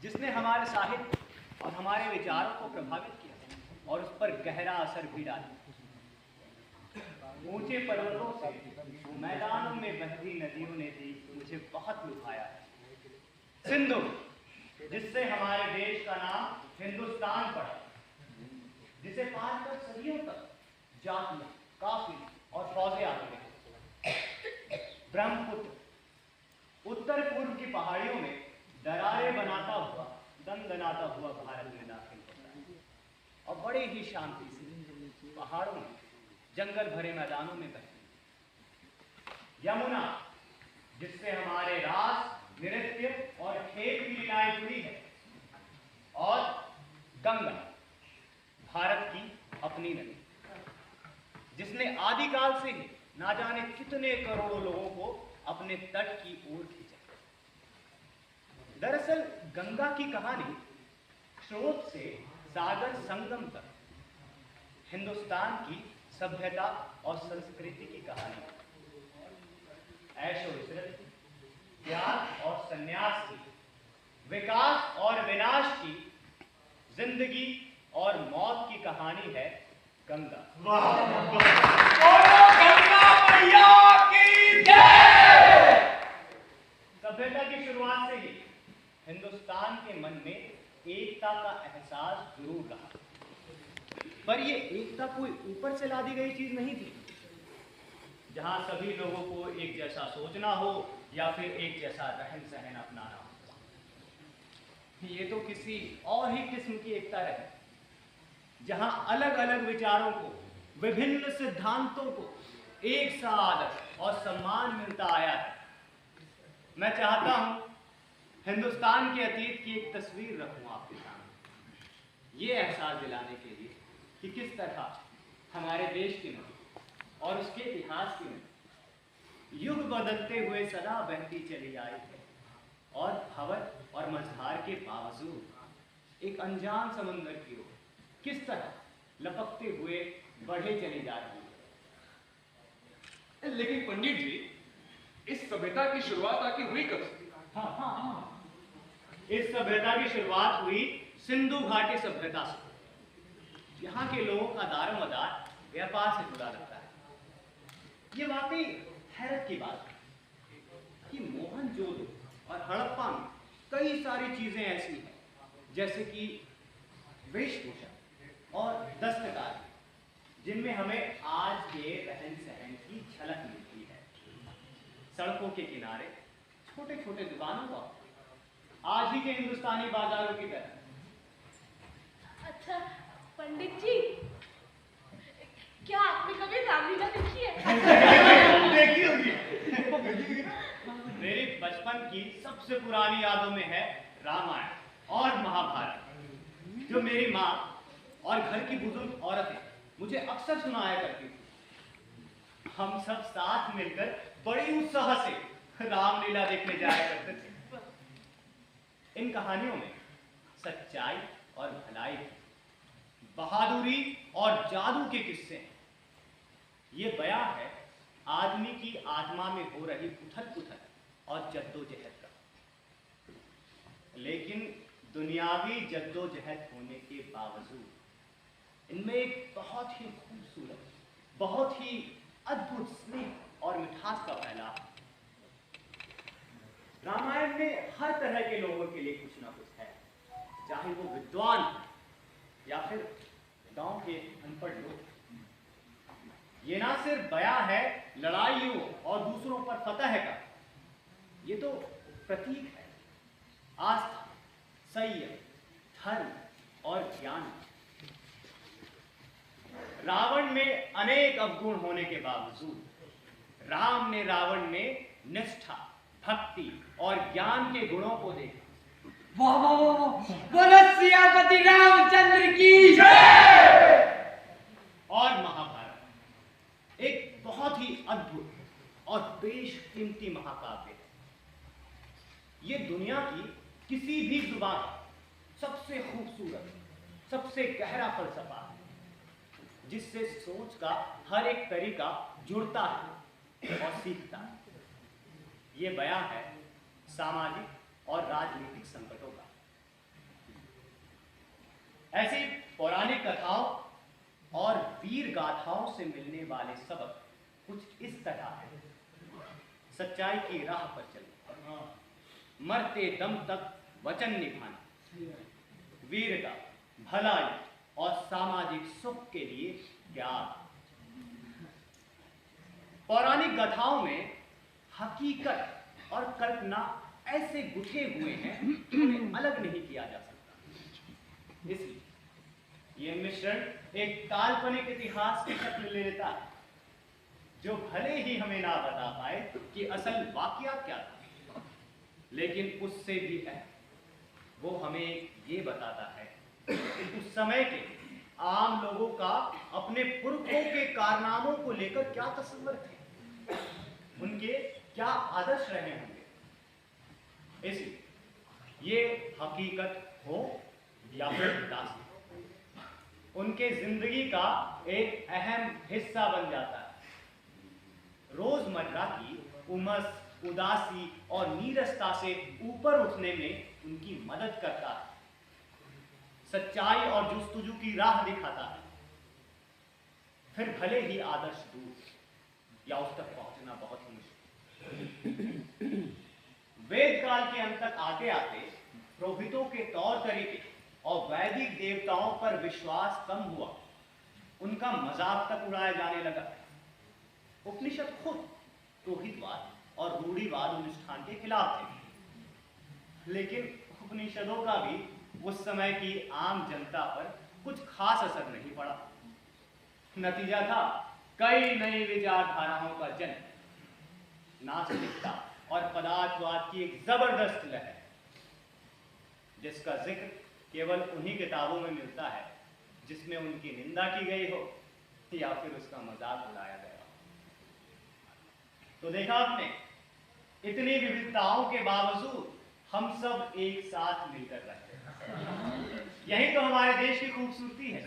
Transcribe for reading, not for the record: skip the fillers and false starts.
जिसने हमारे साहित्य और हमारे विचारों को प्रभावित किया और उस पर गहरा असर भी डाला। ऊंचे पर्वतों से मैदानों में बहती नदियों ने भी मुझे बहुत लुभाया है। सिंधु, जिससे हमारे देश का नाम हिंदुस्तान पड़ा, जिसे पार कर सदियों तक जातियां, काफिले और फौजें आती रही। ब्रह्मपुत्र, उत्तर पूर्व की पहाड़ियों में दरारें बनाता हुआ, दनदनाता हुआ भारत में दाखिल होता है और बड़े ही शांति से पहाड़ों में, जंगल भरे मैदानों में बहती। यमुना, जिससे हमारे रास, नृत्य और खेल की लीलाएं जुड़ी है। और गंगा, भारत की अपनी नदी, जिसने आदिकाल से ही ना जाने कितने करोड़ों लोगों को अपने तट की ओर खींचा। दरअसल गंगा की कहानी स्रोत से सागर संगम तक हिंदुस्तान की सभ्यता और संस्कृति की कहानी है। ऐशो इशरत, त्याग और संन्यास की, विकास और विनाश की, जिंदगी और मौत की कहानी है गंगा। गंगा मैया की जय। सभ्यता की शुरुआत से ही हिंदुस्तान के मन में एकता का एहसास जरूर रहा, पर यह एकता कोई ऊपर से ला दी गई चीज नहीं थी, जहां सभी लोगों को एक जैसा सोचना हो या फिर एक जैसा रहन सहन अपनाना हो। ये तो किसी और ही किस्म की एकता है, जहां अलग अलग विचारों को, विभिन्न सिद्धांतों को एक सा आदर और सम्मान मिलता आया है। मैं चाहता हूं हिंदुस्तान के अतीत की एक तस्वीर रखूं आपके सामने, ये एहसास दिलाने के लिए कि किस तरह हमारे देश की नदी और उसके इतिहास की नदी युग बदलते हुए सदा बहती चली आई है और भंवर और मझधार के बावजूद एक अनजान समंदर की ओर किस तरह लपकते हुए बढ़े चली जा रही है। लेकिन पंडित जी, इस सभ्यता की शुरुआत आखिर हुई कब से? हाँ, इस सभ्यता की शुरुआत हुई सिंधु घाटी सभ्यता से। यहाँ के लोगों का दारोमदार व्यापार से जुड़ा रहता है। ये वाकई हैरत की बात है कि मोहनजोदड़ो और हड़प्पा में कई सारी चीजें ऐसी हैं, जैसे कि वेशभूषा और दस्तकारी, जिनमें हमें आज के रहन सहन की झलक मिलती है। सड़कों के किनारे छोटे छोटे दुकानों का आज ही के हिंदुस्तानी बाजारों की तरह। अच्छा पंडित जी, क्या आपने कभी रामलीला देखी है? देखी होगी। मेरी बचपन की सबसे पुरानी यादों में है रामायण और महाभारत, जो मेरी माँ और घर की बुजुर्ग औरतें मुझे अक्सर सुनाया करती थी। हम सब साथ मिलकर बड़ी उत्साह से रामलीला देखने जाया करते थे। इन कहानियों में सच्चाई और भलाई, बहादुरी और जादू के किस्से हैं। ये बयां है आदमी की आत्मा में हो रही उथल-पुथल और जद्दोजहद का। लेकिन दुनियावी जद्दोजहद होने के बावजूद इनमें एक बहुत ही खूबसूरत, बहुत ही अद्भुत स्नेह और मिठास का फैलाव है। रामायण में हर तरह के लोगों के लिए कुछ ना कुछ है, चाहे वो विद्वान या फिर गांव के अनपढ़ लोग। ये ना सिर्फ बयां है लड़ाइयों और दूसरों पर फतह का, ये तो प्रतीक है आस्था, संयम, धर्म और ज्ञान। रावण में अनेक अवगुण होने के बावजूद राम ने रावण में निष्ठा, भक्ति और ज्ञान के गुणों को देखा। वाह वाह वाह, बोलो सियापति रामचंद्र की जय। और महाभारत एक बहुत ही अद्भुत और बेशकीमती महाकाव्य है। ये दुनिया की किसी भी जुबान का सबसे खूबसूरत, सबसे गहरा फलसफा है, जिससे सोच का हर एक तरीका जुड़ता है और सीखता है। ये बयां है सामाजिक और राजनीतिक संकटों का, ऐसी पौराणिक कथाओं और वीर गाथाओं से मिलने वाले सबक कुछ इस तरह है। सच्चाई की राह पर चलना, मरते दम तक वचन निभाना, वीरता, भलाई और सामाजिक सुख के लिए त्याग। पौराणिक गाथाओं में हकीकत और कल्पना ऐसे गुथे हुए हैं कि उन्हें अलग नहीं किया जा सकता। इसलिए यह मिश्रण एक काल्पनिक इतिहास की शक्ल ले लेता है, जो भले ही हमें ना बता पाए कि असल वाकया क्या था, लेकिन उससे भी अहम वो हमें ये बताता है कि उस समय के आम लोगों का अपने पुरखों के कारनामों को लेकर क्या तस्वर थे, उनके क्या आदर्श रहे होंगे। इसलिए ये हकीकत हो या फिर दास्तान, उनके जिंदगी का एक अहम हिस्सा बन जाता है। रोजमर्रा की उमस, उदासी और नीरसता से ऊपर उठने में उनकी मदद करता है, सच्चाई और जुस्तजू की राह दिखाता है। फिर भले ही आदर्श दूर या उस तक पहुंचना बहुत ही मुश्किल। वेद काल के अंत तक आते आते पुरोहितों के तौर तरीके और वैदिक देवताओं पर विश्वास कम हुआ, उनका मजाक तक उड़ाया जाने लगा। उपनिषद खुद पुरोहितवाद और रूढ़िवाद अनुष्ठान के खिलाफ थे, लेकिन उपनिषदों का भी उस समय की आम जनता पर कुछ खास असर नहीं पड़ा। नतीजा था कई नई विचारधाराओं का जन्म, नास्तिकता और पदार्थवाद की एक जबरदस्त लहर, जिसका जिक्र केवल उन्हीं किताबों में मिलता है जिसमें उनकी निंदा की गई हो या फिर उसका मजाक उड़ाया गया हो। तो देखा आपने, इतनी विविधताओं के बावजूद हम सब एक साथ मिलकर रहते हैं। यही तो हमारे देश की खूबसूरती है।